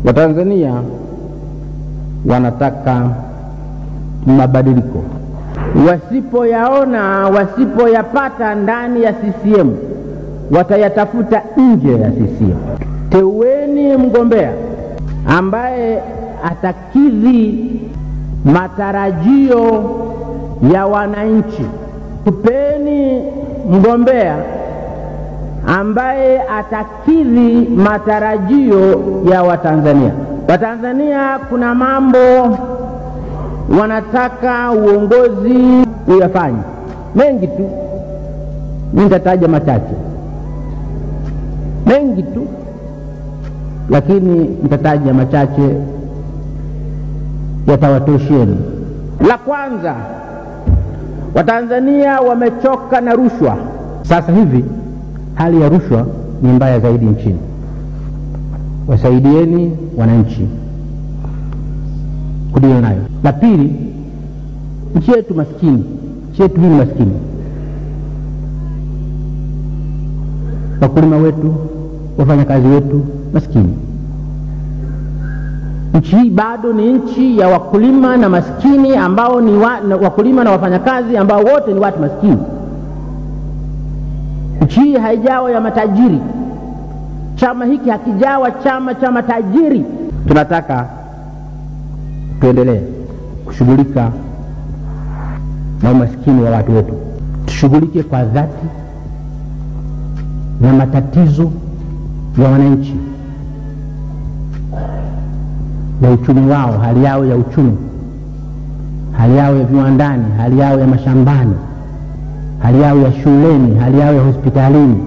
Watanzania wanataka mabadiliko. Wasipoyaona, wasipoyapata ndani ya CCM, watayatafuta nje ya CCM. Teueni mgombea ambaye atakidhi matarajio ya wananchi. Tupeni mgombea ambaye atakidhi matarajio ya Watanzania. Watanzania kuna mambo wanataka uongozi uyafanye mengi tu, nitataja machache. Mengi tu, lakini nitataja machache yatawatosheni. La kwanza, Watanzania wamechoka na rushwa. Sasa hivi hali ya rushwa ni mbaya zaidi nchini. Wasaidieni wananchi kudili nayo. La pili, nchi yetu maskini, nchi yetu hii maskini. Wakulima wetu, wafanyakazi wetu maskini. Nchi hii bado ni nchi ya wakulima na maskini ambao ni wakulima na wafanyakazi ambao wote ni watu maskini. Nchi hii haijawa ya matajiri. Chama hiki hakijawa chama cha matajiri. Tunataka tuendelee kushughulika na umaskini wa watu wetu. Tushughulike kwa dhati na matatizo ya wananchi, ya uchumi wao, hali yao ya uchumi, hali yao ya viwandani, hali yao ya mashambani, hali yao ya shuleni, hali yao ya hospitalini.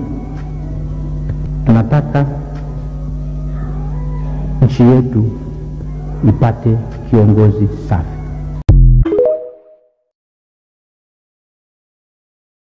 Tunataka nchi yetu ipate kiongozi safi.